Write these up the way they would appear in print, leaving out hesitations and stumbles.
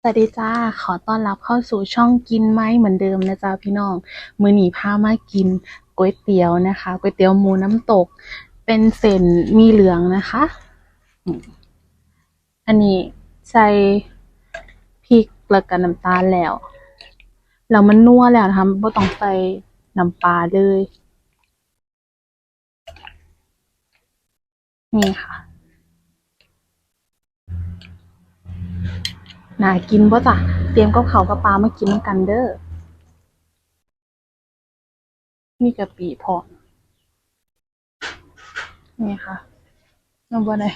วัสดีจ้าขอต้อนรับเข้าสู่ช่องกินไหมเหมือนเดิมนะจ๊ะพี่น้องมื้อนี้พามากินก๋วยเตี๋ยวนะคะก๋วยเตี๋ยวหมูน้ำตกเป็นเส้นหมี่เหลืองนะคะอืมอันนี้ใส่พริกแล้วก็น้ำตาลแล้วมันนัวแล้วนะคะบ่ต้องใส่น้ำปลาเลยนี่ค่ะน่ากินบ่จ้ะเตรียมกับข้าวกับปลามากินนำกันเด้อมีกะปิพร้อมนี่ค่ะเอาบ่ได้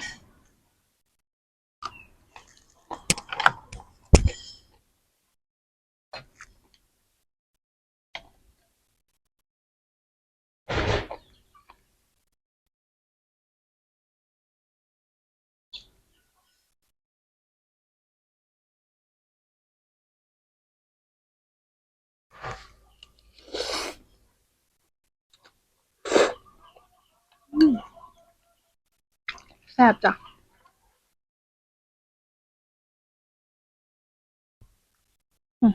แซ่บจ้ะอืม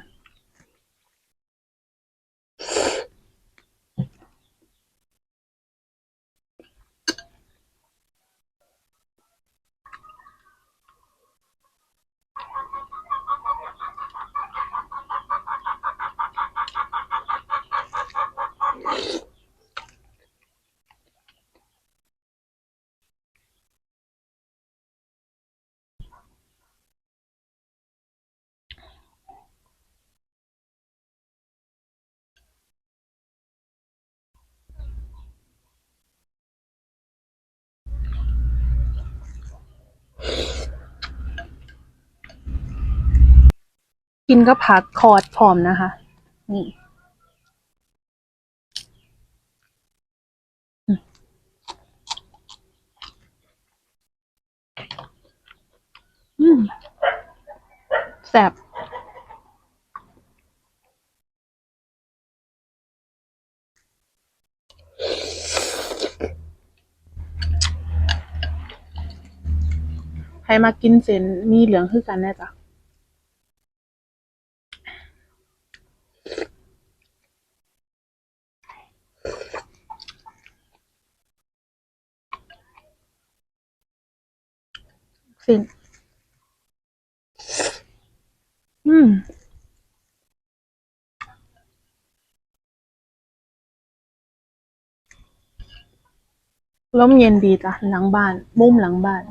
กินกับผักคอดพร้อมนะคะนี่อืมอืมแซ่บ ใครมากินเส้นหมี่เหลืองคือกันแน่จ้ะเส้นอืมลมเย็นดีจ้ะหลังบ้านมุมหลังบ้าน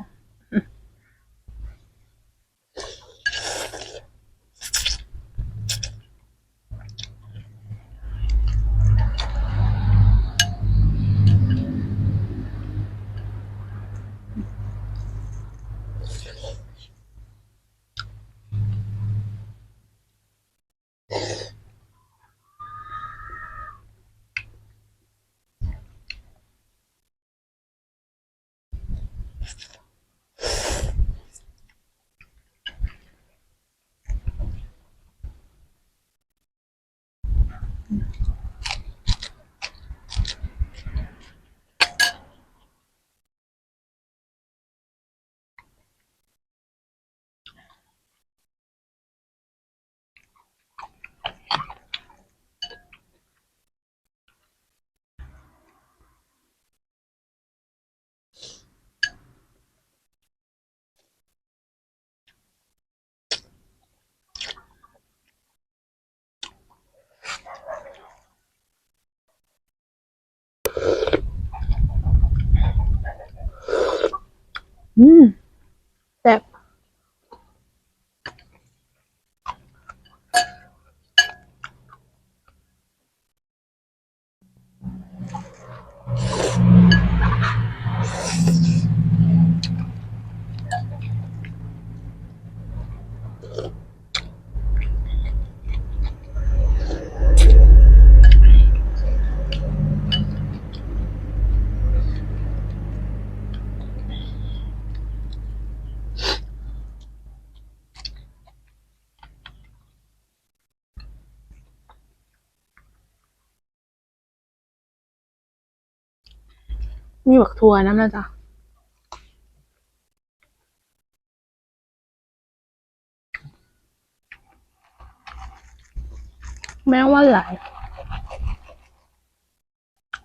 อืมแซ่บมีบักถั่วนำนะจ๊ะ แม้ว่าหลาย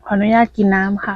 ขออนุญาตกินน้ำค่ะ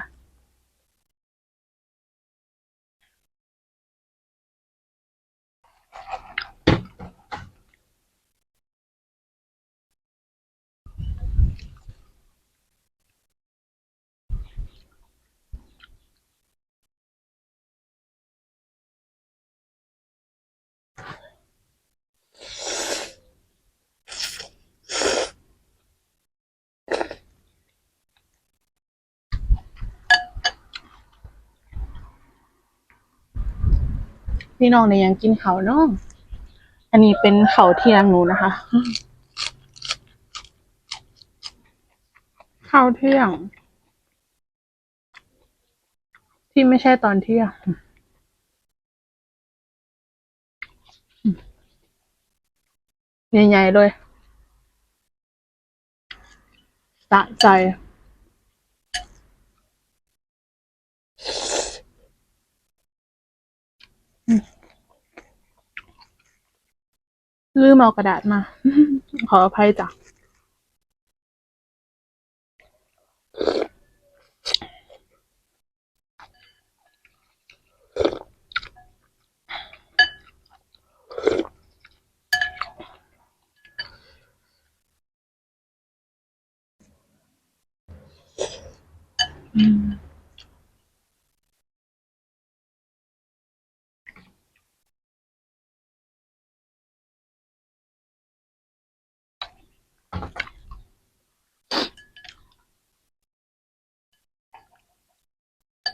พี่น้องเนี่ยยังกินข้าวเนาะอันนี้เป็นข้าวเที่ยงหนูนะคะข้าวเที่ยงที่ไม่ใช่ตอนเที่ยงใหญ่ๆเลยสะใจลืมเอากระดาษมาขออภัยจ้ะ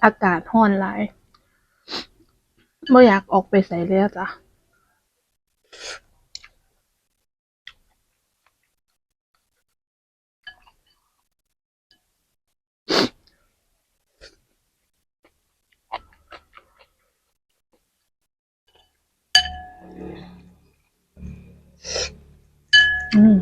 อากาศร้อนหลายไม่อยากออกไปใส่เลยอะจ้ะอืม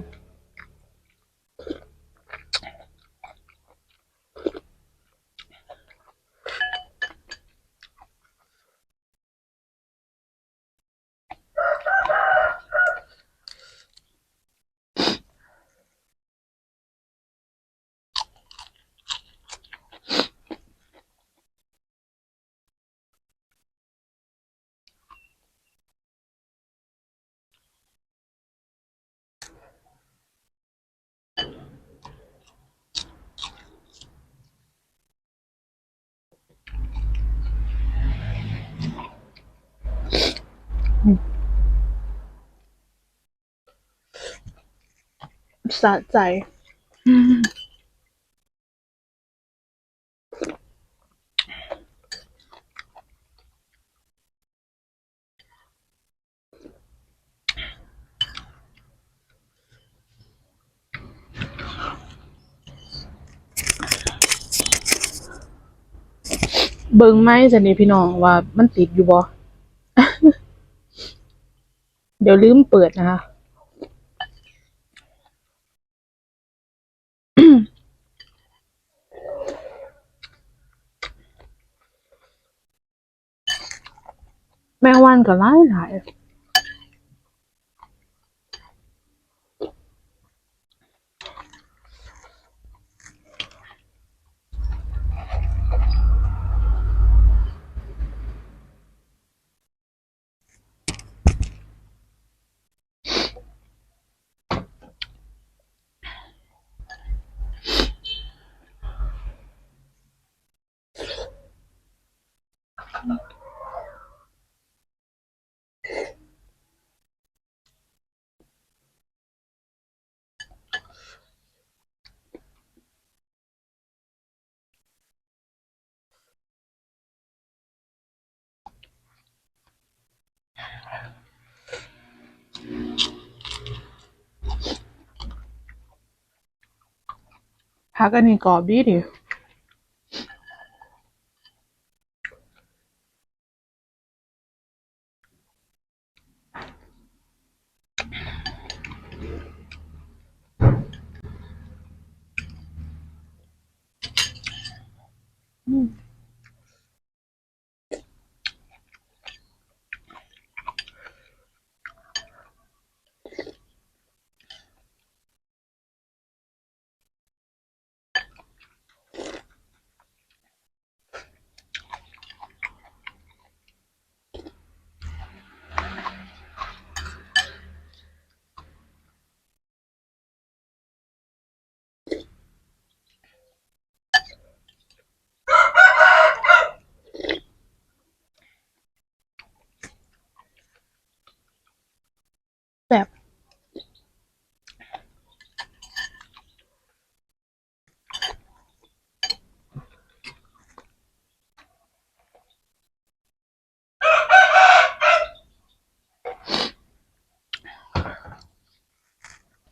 สะใจเบิ่งไหมจะนี่พี่น้องว่ามันติดอยู่บ่เดี๋ยวลืมเปิดนะคะแมงวันก็หลายผักอันนี้กรอบดีดิ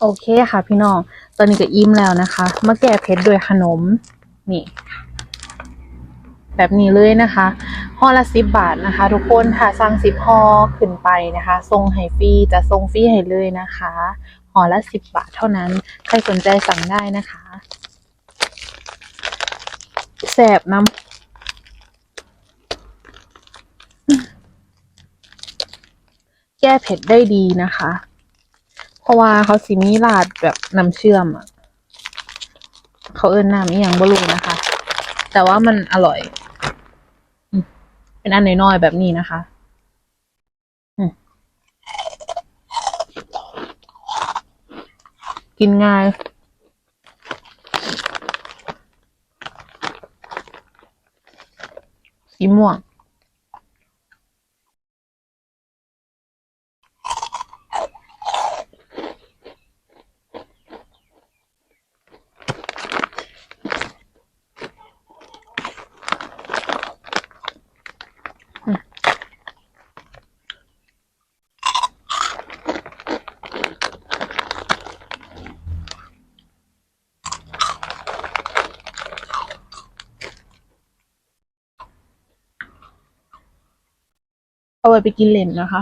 โอเคค่ะพี่น้อง ตอนนี้ก็อิ่มแล้วนะคะ มาแก้เผ็ดด้วยขนม นี่ แบบนี้เลยนะคะห่อละ10 บาทนะคะ ทุกคนถ้าสั่ง10 ห่อขึ้นไปนะคะส่งให้ฟรีจะส่งฟรีให้เลยนะคะห่อละ10 บาทเท่านั้นใครสนใจสั่งได้นะคะแซ่บน้ำแก้เผ็ดได้ดีนะคะ เพราะว่าเขาสิมีราดแบบน้ำเชื่อมอ่ะเขาเอิ้นน้ำอีหยังบ่รู้นะคะ แต่ว่ามันอร่อยเป็นอันน้อยๆแบบนี้นะคะกินง่ายสีม่วงเอาไว้ไปกินเล่นนะคะ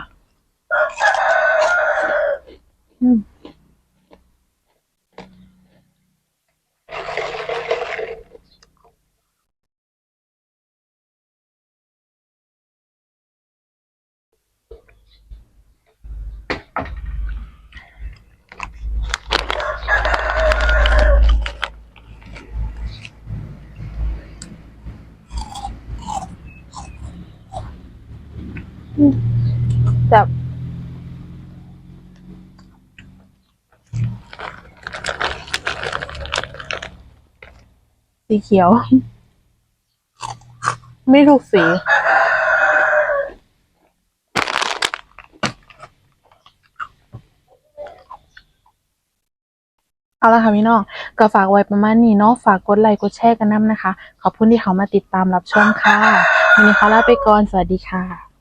แบบสีเขียวไม่ถูกสีเอาละค่ะพี่น้องก็ฝากไว้ประมาณนี้เนาะฝากกดไลค์กดแชร์กันนำนะคะขอบคุณที่เขามาติดตามรับชมค่ะวันนี้ขอลาไปก่อนสวัสดีค่ะ